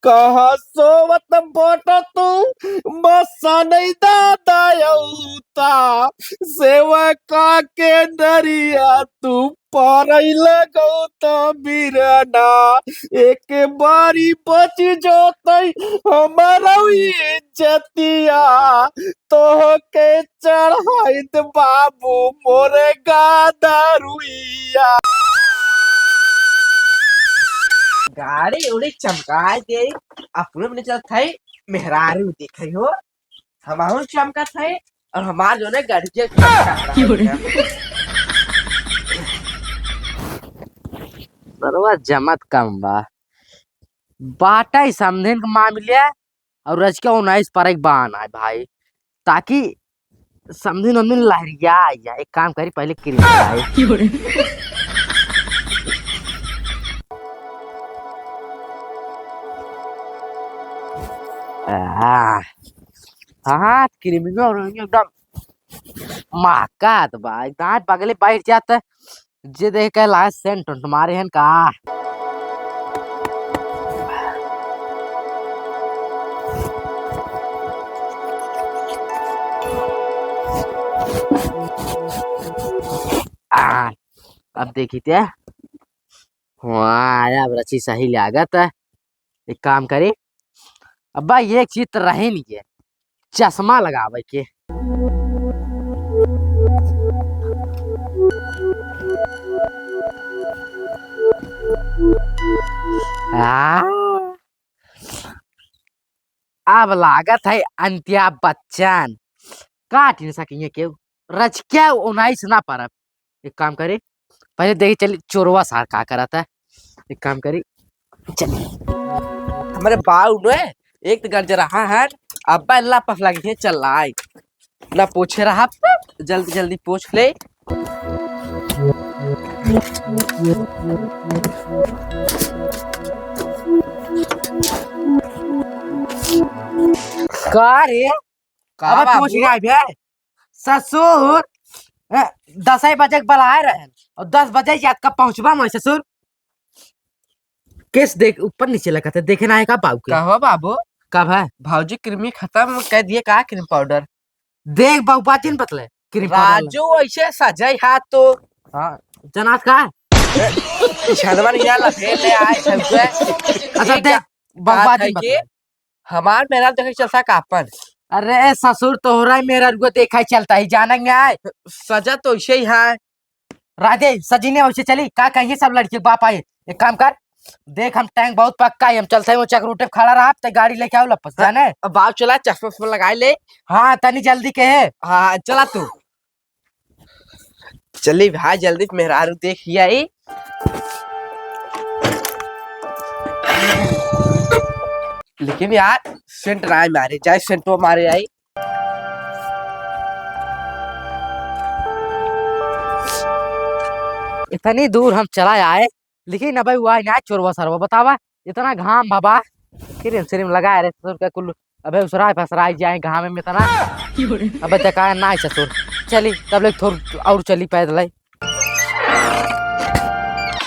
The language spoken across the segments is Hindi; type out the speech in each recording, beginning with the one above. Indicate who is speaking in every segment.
Speaker 1: कहा सोवत बोटो तू मसा नहीं दादा यौता सेवका के दरिया तू पारई लगौ तो बिरना एक बारी बच जोतई हमारा इज्जतिया तो के चढ़ाइत बाबू मोरे गादारुइया।
Speaker 2: गाड़ी उड़ी चमका दे अपने अपने चल थे मेहरारू देखे हो हमारू चमका थे और हमार जो ने गाड़ी के
Speaker 3: सरवा जमत कम बा बाटा ही समझेन के मामले और रज के 19 पर एक बहाना है भाई ताकि समझिन उनमें लहरिया या एक काम करी पहले क्रीम लगाए हाँ क्रीम और एकदम महकात बा दांत पगले बैठ जाता जे देख के लास्ट सेंट तुम्हारे हन का अब देखी थे वहाँ अब रची सही लागत है एक काम करे अब भाई एक चीज तो रहे नहीं है चश्मा लगावे के अब लागत है अंत्या बच्चन काट नहीं सकेंगे क्यों रच क्या 19 ना पर एक काम करे पहले देखिए चलिए चोरवा सार का करा था एक काम करी चलिए
Speaker 2: हमारे बाऊ ने एक तो गर्ज रहा है अब अल्लाह पफ लगी है चल आए ना पूछे रहा जल्दी जल्दी पूछ ले
Speaker 3: का रे अब पूछ रहा है ससुर 10 बजे बुलाए रहे और 10 बजे याद कब पहुंचबा मैं ससुर किस देख ऊपर नीचे लगा था देखे ना है का बाबू
Speaker 2: कहो बाबू
Speaker 3: कब है
Speaker 2: भाजी कृमि खत्म कर दिए का क्रीम पाउडर
Speaker 3: देख बाबू बात नहीं बतले क्रीम
Speaker 2: राजू ऐसे सजाई हाथ तो
Speaker 3: हाँ जनात का
Speaker 2: छनवन यहाँ लफेर ले आए सबके
Speaker 3: अच्छा देख बात नहीं बतले
Speaker 2: हमार मेरा देखे चलता कापन
Speaker 3: अरे ससुर तोहरा मेरा रुको देखा चलता ही जानेंगे आए
Speaker 2: सजा तो ऐसे ही है
Speaker 3: राधे सजीने वैसे चली का कहिए सब लड़के बाप आए एक काम कर देख हम टैंक बहुत पक्का है हम चलते हैं वो चक्रूटे खड़ा रहा तो गाड़ी लेके आओ लपस जाने
Speaker 2: अब बाप चला चश्मा लगा ले
Speaker 3: हाँ तनी जल्दी के है
Speaker 2: हाँ चला तू चली भाई जल्दी मेहरारू देख आई लेकिन यार सेंट ना मारे जाए सेंटो मारे आई
Speaker 3: इतनी दूर हम चला आए लेकिन अब हुआ ना चोरवा सरवा बतावा इतना घाम बाबा क्रीम श्रीम लगाए रे ससुर का कुल अबे उसराय फसराय जाए घाम में इतना अबे तका ना ससुर चली तब लोग थोड़ और चली पैदल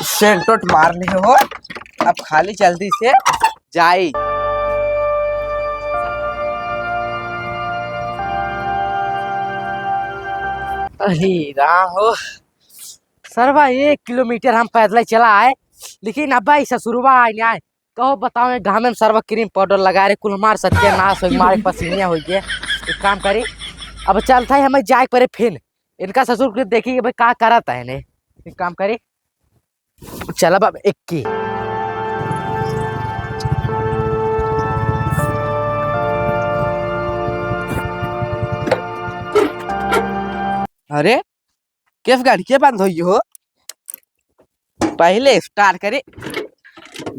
Speaker 2: सेंटोट मार ले हो अब खाली जल्दी से जाई
Speaker 3: अरे राम हो सरवा 1 किलोमीटर हम पैदल चला आए लेकिन अब भाई ससुरवा आए नहीं आए कहो बताओ घाम में सरवा क्रीम पाउडर लगा रहे कुल हमारे सत्यानाश हो हमारे पसीने हो गए एक काम करी अब चलता है हमें जाए पड़े फिर इनका ससुर को देखिए भाई क्या करता है ने एक काम करी चल अब 21
Speaker 2: अरे किस गाड़ी के बंद हुई हो पहले स्टार्ट करे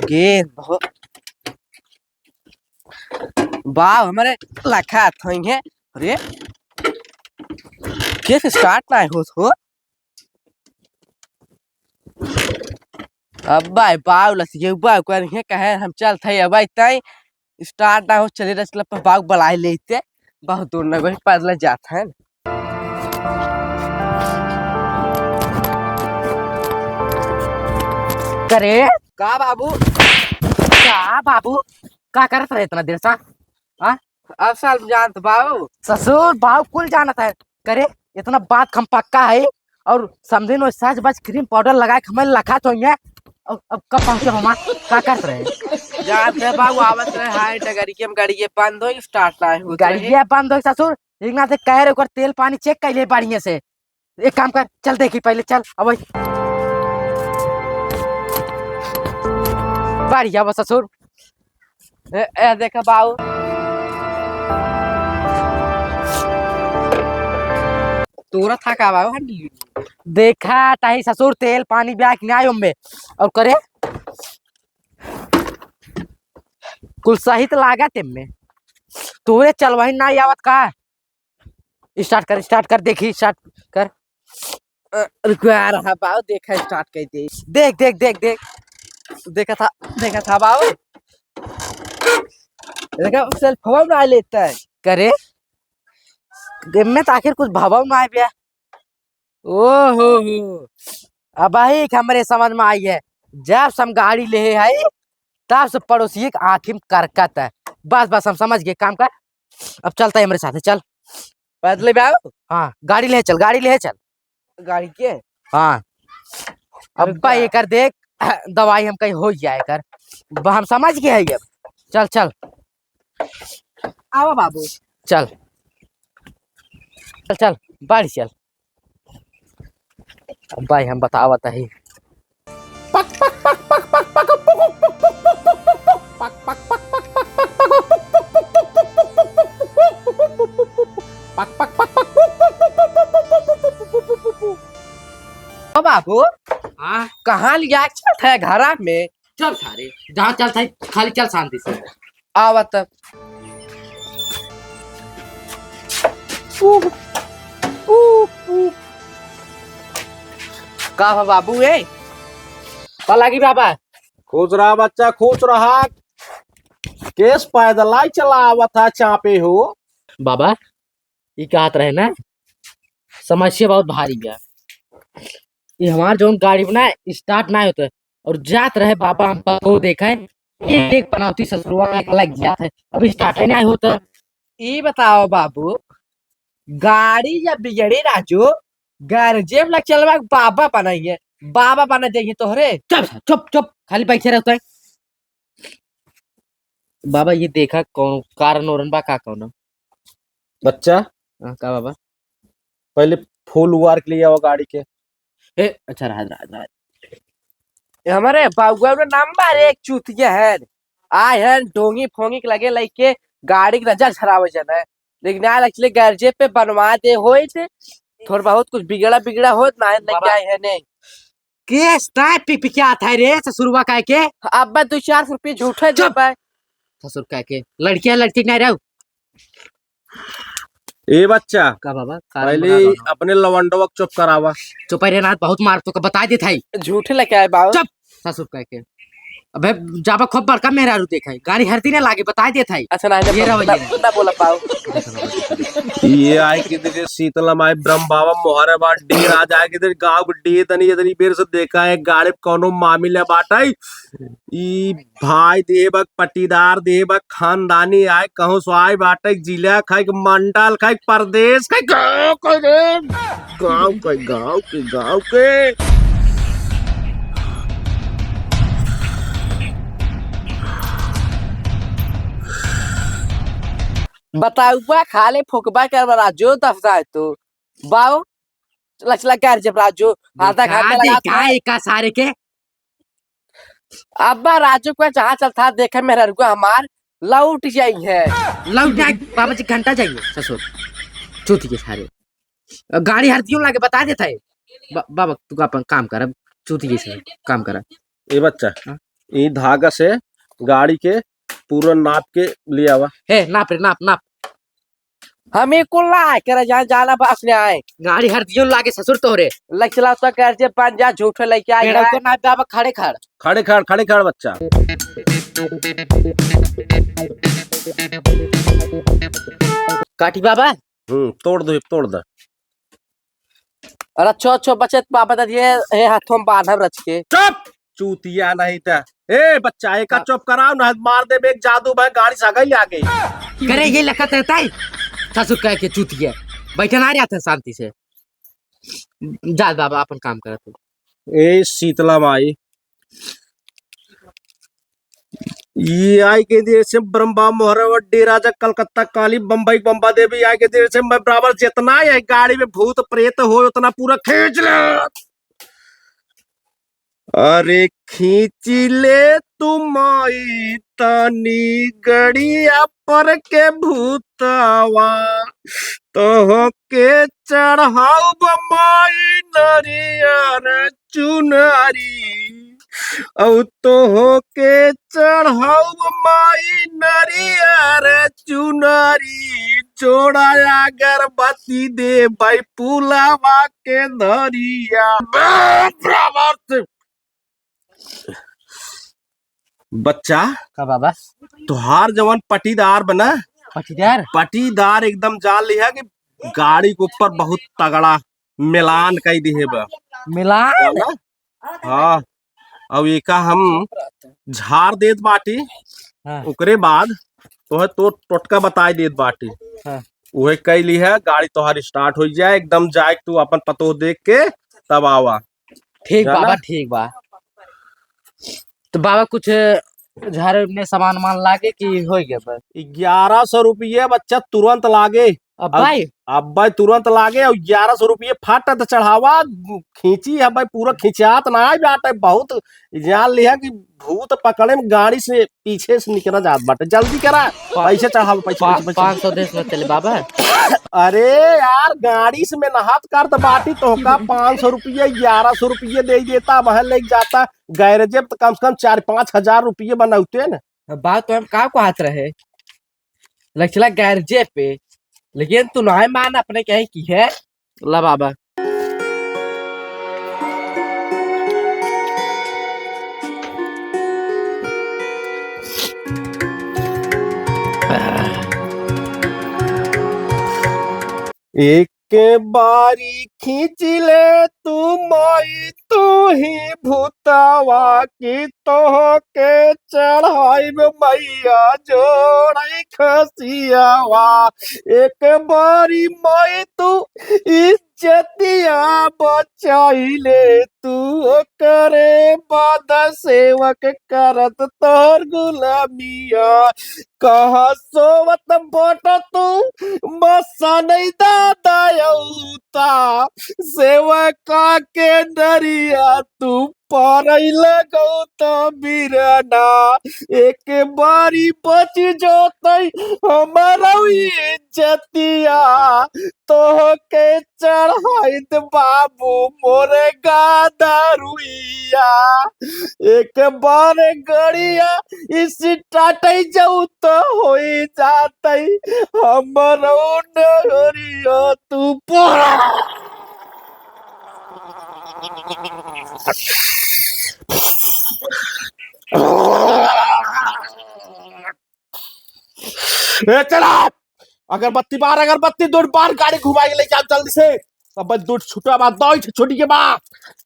Speaker 2: गेंद वाह हमारे लखा है अरे किस स्टार्ट ना हो अब भाई बाव लसिए बाव कर है कहे हम चल थे अब तई स्टार्ट ना हो चले रसला पर बाव बुलाए लेते बहुत दूर न गए पैदल जाता है
Speaker 3: करे
Speaker 2: का बाबू
Speaker 3: क्या बाबू का करत रहे इतना देर सा?
Speaker 2: अब साल जानत बाबू
Speaker 3: ससुर भाव कुल जानत है करे इतना बात हम पक्का है। और समझे नो सच बच क्रीम पाउडर लगाए हमें लखा तो है। अब कब पहुंचे हम? का करत रहे?
Speaker 2: जानत है बाबू आवत रहे हाय डगरी के हम गाड़ी के बंद हो स्टार्ट ना हो
Speaker 3: गाड़िया बंद हो ससुर इतना से कह रहे ओकर तेल पानी चेक कर ले बढ़िया से। एक काम कर चल देखी पहले चल अब बढ़िया बस ससुर।
Speaker 2: ए देखा बाबू तोरा था का बाबू हंडी
Speaker 3: देखा ताही ससुर तेल पानी ब्याह न्याय में और करे कुल सहित लागत में तोरे चल वही ना आवत का। स्टार्ट कर देखी स्टार्ट कर।
Speaker 2: रुकवा रहा बाबू देखा स्टार्ट कर दे
Speaker 3: देख देख देख देख
Speaker 2: देखा था बाबू देखा सेल्फ हवा ना लेता है
Speaker 3: करे में तो आखिर कुछ भाव ना आया। ओहो अब आई हमरे समझ में आई है जब हम गाड़ी ले है तब से पड़ोसी के आँखी में करकत है। बस हम समझ गए काम कर। अब चलता है हमारे साथ चल
Speaker 2: बदले बाबू
Speaker 3: हाँ गाड़ी ले चल
Speaker 2: गाड़ी के
Speaker 3: हाँ। अब ये कर देख दवाई हम कहीं हो जाए कर हम समझ गए है। अब चल
Speaker 2: आवा बाबू
Speaker 3: चल बाढ़ चल। अब भाई हम बतावत है
Speaker 2: बाबू
Speaker 3: हाँ
Speaker 2: कहाँ लिया चलता है घरा में
Speaker 3: चल सारे जहाँ चल था खाली चल शांति से।
Speaker 2: आवत का बाबू ए
Speaker 3: लगी बाबा
Speaker 1: खुश रहा बच्चा खुश रहा। केस पैदल ही चला आवा था चापे हो
Speaker 3: बाबा ये कहत रहे ना समस्या बहुत भारी है। ये हमार जो गाड़ी बनाए स्टार्ट ना होता और जात रहे बाबा हम को देखा है एक बनावटी ससुरवा में लग गया है अब स्टार्ट नहीं होता।
Speaker 2: ये बताओ बाबू गाड़ी जब बिगड़ी राजू गरजेब लग चलवा बाबा बनाइए बाबा बना जाइए तोहरे
Speaker 3: चुप खाली बैठे रहता है। बाबा ये देखा कौन कारण औरन बा का कौन
Speaker 1: बच्चा
Speaker 3: का बाबा
Speaker 1: पहले फूल उगार के लिए आओ गाड़ी के।
Speaker 3: अच्छा रहा
Speaker 2: हमारे बाबुआ में नंबर एक चूतिया है आय है डोंगी फोंगी के लगे लइके गाड़ी के नजर खराब हो जाना है लेकिन यार एक्चुअली गरजे पे बनवा दे होए थे थोड़ा बहुत कुछ बिगड़ा हो ना लेके आए है नहीं
Speaker 3: केस ताय पिक क्या था रे ससुरवा का के
Speaker 2: अब 2-4 रुपये झूठे दे पाए
Speaker 3: ससुर का के लड़की नहीं रहो।
Speaker 1: ए बच्चा
Speaker 3: का बाबा
Speaker 1: पहले अपने लवंडवा चुप करावा।
Speaker 3: चुप रहे ना बहुत मार तो बता दे था
Speaker 2: झूठे लेके आए बाबू
Speaker 3: चुप ससुर का के अबे जाबा खूब बड़का मेहरारू देखा गाड़ी हरती ना लागे बता दे था।
Speaker 2: अच्छा ना
Speaker 3: ये रहो
Speaker 2: ना बोला पाओ
Speaker 1: ये आए किधर शीतला माई ब्रह्म बाबा मोहरे बाद डेर आ जाए किधर गांव के डे तनी इतनी बेर से देखा है गाड़ी कोनो मामले बाटाई ई भाई देबक पट्टीदार देबक खानदानी आए कहूं सो आए बाटे जिला खाई के मंडल खाई प्रदेश खाई गांव के
Speaker 2: बताऊबा खाले फुकबा कर राजू दफता है तो बाऊ लचला कर जब राजू आधा घंटा लगा
Speaker 3: का सारे के
Speaker 2: अब्बा राजू को जहाँ चलता देखे मेरा रुको हमार लौट जाई है
Speaker 3: लौट जाए बाबा जी घंटा चाहिए ससुर चूती के सारे गाड़ी हरतियों लाके बता देता है बाबा तू अपन काम कर अब चूती के सारे काम कर।
Speaker 1: ए बच्चा ये धागा से गाड़ी के पूरा नाप के ले आवा।
Speaker 3: हे नाप रे नाप
Speaker 2: हमें कुल ला कर जहाँ जाना बस ने आए
Speaker 3: गाड़ी हरतियों लाके ससुर तोरे
Speaker 2: लचला तो कर जे पांच जा झूठे लेके आए
Speaker 3: मेरा को नाप बाबा खड़े खड़ बच्चा काटी बाबा
Speaker 1: तोड़ दो
Speaker 2: अरे छो बचत बाबा दिए हे हाथों में बांधब रच के
Speaker 1: चुप चूतिया नहीं था ए बच्चा एक चुप कराओ ना मार दे एक जादू भाई गाड़ी सगा ही आगे
Speaker 3: करे ये लखत रहता है ससुर कह के चूत गया बैठा ना रहा था शांति से जा बाबा अपन काम कर तू
Speaker 1: ए शीतला माई ये आई के देर से ब्रह्मा मोहरवा डेरा जा कलकत्ता काली बम्बई बम्बा देवी आई के देर से मैं बराबर जितना है गाड़ी में भूत प्रेत हो उतना पूरा खींच ले अरे खींच ले तुम तनी गड़िया पर के भूतवा तो के चढ़ाऊ बमाई नरियर चुनरी औ तो के चढ़ाऊ बमाई नरियर चुनरी जोड़ा अगरबत्ती दे भाई पुलावा के धरिया बराबर बच्चा
Speaker 3: का बाबा
Speaker 1: तुहार जवन पटीदार बना पटीदार एकदम जान लिया कि गाड़ी के ऊपर बहुत तगड़ा मिलान कई दिहे बा
Speaker 3: मिलान
Speaker 1: हाँ अब एका हम झाड़ देत बाटी
Speaker 3: हाँ।
Speaker 1: ओकरे बाद तो टोटका बताई देत बाटी
Speaker 3: हाँ।
Speaker 1: उहे कई ली है गाड़ी तोहार स्टार्ट हो जाए एकदम जाए तू अपन पतो देख के तब आवा
Speaker 3: ठीक बाबा ठीक बा तो बाबा कुछ झारे में सामान मान लागे कि हो गया बस
Speaker 1: 1100 रुपये बच्चा तुरंत लागे
Speaker 3: अब भाई
Speaker 1: अब भाई तुरंत लागे और 1100 रुपये फट चढ़ावा खींची है भाई पूरा खिंचात ना है बाटे बहुत जान लिया कि भूत पकड़े में गाड़ी से पीछे से निकला जात बाटे जल्दी करा पैसे चढ़ावा पैसे
Speaker 3: 500 देश में चले बाबा
Speaker 1: अरे यार गाड़ी से मैं नहात कर तो बाटी तो का 500 रुपये 1100 रुपये दे देता वह लेके जाता गैरेज तो कम से कम 4-5 हजार रुपये बनाते ना
Speaker 2: बात तो हम का को हाथ रहे लग चला गैरजे पे लेकिन तू ना मान अपने कहे की है ला बाबा
Speaker 1: एक बारी खींच ले तू माई तू ही भूतावा की तो के चढ़ाई मैया जोड़ई खसियावा एक बारी माई तू इज्जतिया बचाई ले तू करे बाद सेवक करत तोर गुलामिया कहा सोवत बोट तू मसा नहीं दादा सेवका के डरिया तू पारई लगौ तो बिरना एक बारी बच जोतई हमारा इज्जतिया तो के चढ़ाइत बाबू मोरे गादरुइया एक बार गड़िया इस टाटई जाऊ तो हो जातई हमरो नगरिया तू पोरा चला अगरबत्ती दूर बार गाड़ी घुमाई ले जाओ जल्दी से अब दूर छुटा बात दो छोटी के बाद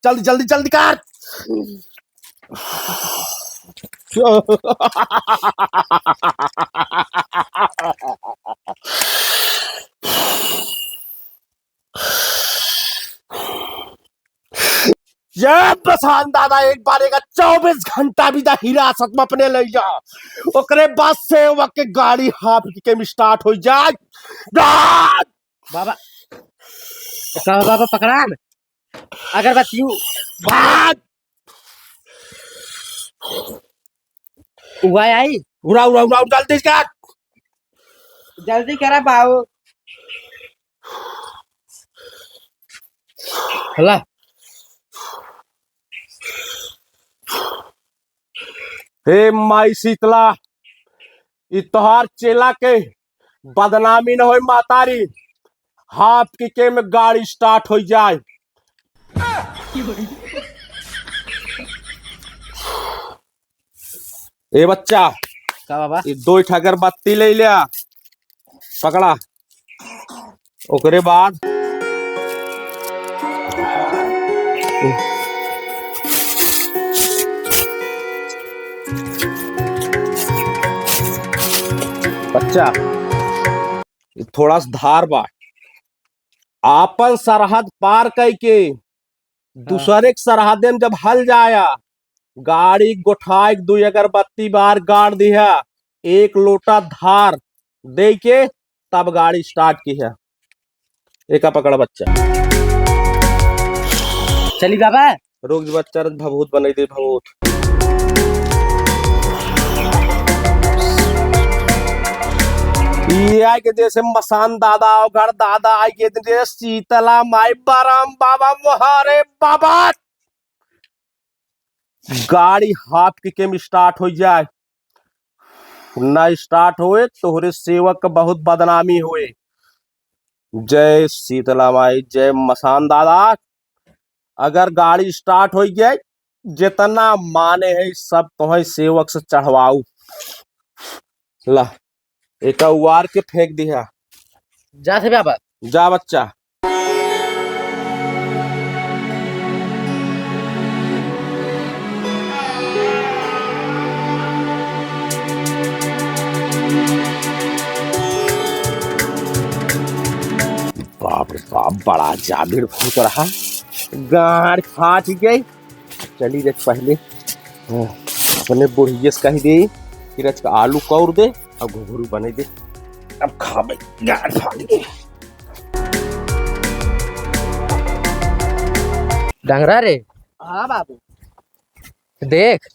Speaker 1: जल्दी जल्दी जल्दी कर ये प्रशांत दादा एक बार 24 घंटा भी हिरासत में अपने ले जा ओकरे बाद से वके गाड़ी हाफ के स्टार्ट हो जाए
Speaker 3: बाबा बाबा पकड़ा अगरबत्ती
Speaker 1: भाग
Speaker 3: उगाई आई
Speaker 1: उड़ा उड़ा उड़ा जल्दी कर
Speaker 2: जल्दी करा बाबू
Speaker 3: हला
Speaker 1: हे माई शीतला इ तोहार चेला के बदनामी न हो मातारी हाफ के में गाड़ी स्टार्ट हो जाए ए बच्चा
Speaker 3: का बाबा
Speaker 1: ये 2 अगरबत्ती ले लिया पकड़ा ओकरे बाद बच्चा ये थोड़ा सा धार बा, आपन सरहद पार करके दूसरे के सरहदे में जब हल जाया, गाड़ी गोठाई 2 अगरबत्ती बार गाड़ दिया, 1 लोटा धार दे के तब गाड़ी स्टार्ट की है। एक पकड़ बच्चा,
Speaker 2: चली बाबा।
Speaker 1: रुक बच्चा, भभूत बने दे भभूत। ये आई के जैसे मसान दादा और घर दादा आई के जैसे शीतला माई बरम बाबा मोहारे बाबा। गाड़ी हाफ की केम स्टार्ट हो जाए, ना स्टार्ट होए तोहरे सेवक का बहुत बदनामी हुए। जय शीतला माई, जय मसान दादा। अगर गाड़ी स्टार्ट हो जाए, जितना माने है सब तुम्हें सेवक से चढ़वाऊ। ला एक उवार के फेंक दिया।
Speaker 2: जा थे बाबा।
Speaker 1: जा बच्चा। बाप रे बाप, बड़ा जाबिर फूट रहा, गाड़ फाट गई। चली रे पहले अपने बुढ़िए से कही दे कि रच का आलू कौर दे और घुघरू बने दे, अब खाबे। गाड़ फाट गई।
Speaker 3: डंगरा रे,
Speaker 2: हाँ बाबू।
Speaker 3: देख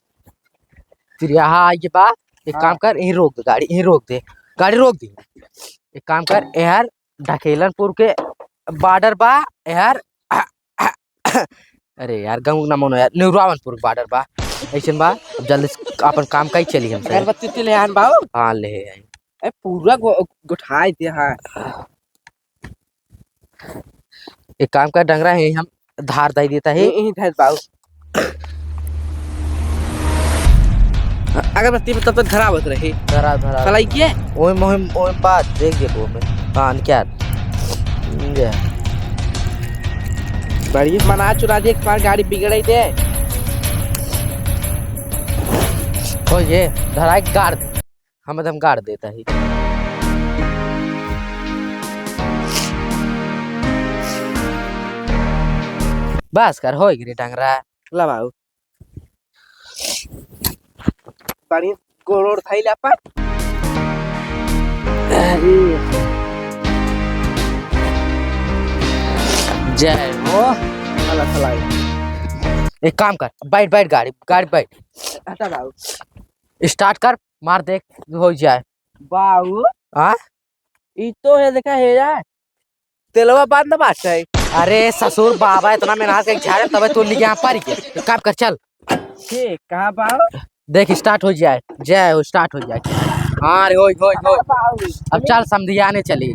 Speaker 3: फिर यहाँ आइए बा। एक काम कर, यहीं रोक दे गाड़ी, यहीं रोक दे गाड़ी, रोक दे। एक काम कर, यार ढकेलनपुर के बॉर्डर बा यार। अरे यार गंग ना मनो यार, निवरावनपुर बॉर्डर बा। ऐसे बा, अब जल्दी से अपन काम कई चली हम।
Speaker 2: अगरबत्ती ले आन बाबू।
Speaker 3: हाँ ले आई।
Speaker 2: ए पूरा गुठाई दे। हाँ
Speaker 3: एक काम कर डंगरा है, हम धार दे देता है।
Speaker 2: यही धैर्य बाबू। अगरबत्ती में तब तक खराब होत रही।
Speaker 3: धरा धरा
Speaker 2: फलाई के
Speaker 3: ओए मोहिम ओए बात देख दे वो में। हाँ क्या ये
Speaker 2: बड़ी मना चुरा दे, तुम्हारी गाड़ी बिगड़ दे।
Speaker 3: ओ ये धरा एक गाड़ दे, हम एकदम गाड़ देता है। बस कर, हो गिरी डंगरा।
Speaker 2: ला बाबू बड़ी गोड़ थाई ला पर।
Speaker 3: जय हो।
Speaker 2: चला चला
Speaker 3: एक काम कर, बैठ बैठ गाड़ी गाड़ी बैठ,
Speaker 2: हटा बाबू।
Speaker 3: स्टार्ट कर, मार देख हो जाए।
Speaker 2: बाबू
Speaker 3: हाँ
Speaker 2: ई तो है, देखा है यार, तेलवा बांध बात है।
Speaker 3: अरे ससुर बाबा इतना मेहनत के झाड़े तब तू लिखे यहाँ पर के। एक काम कर चल,
Speaker 2: ठीक कहाँ बाबू।
Speaker 3: देख स्टार्ट हो जाए। जय हो, स्टार्ट हो जाए। हाँ रे हो।
Speaker 2: बाबू
Speaker 3: अब चल समधियाने चली।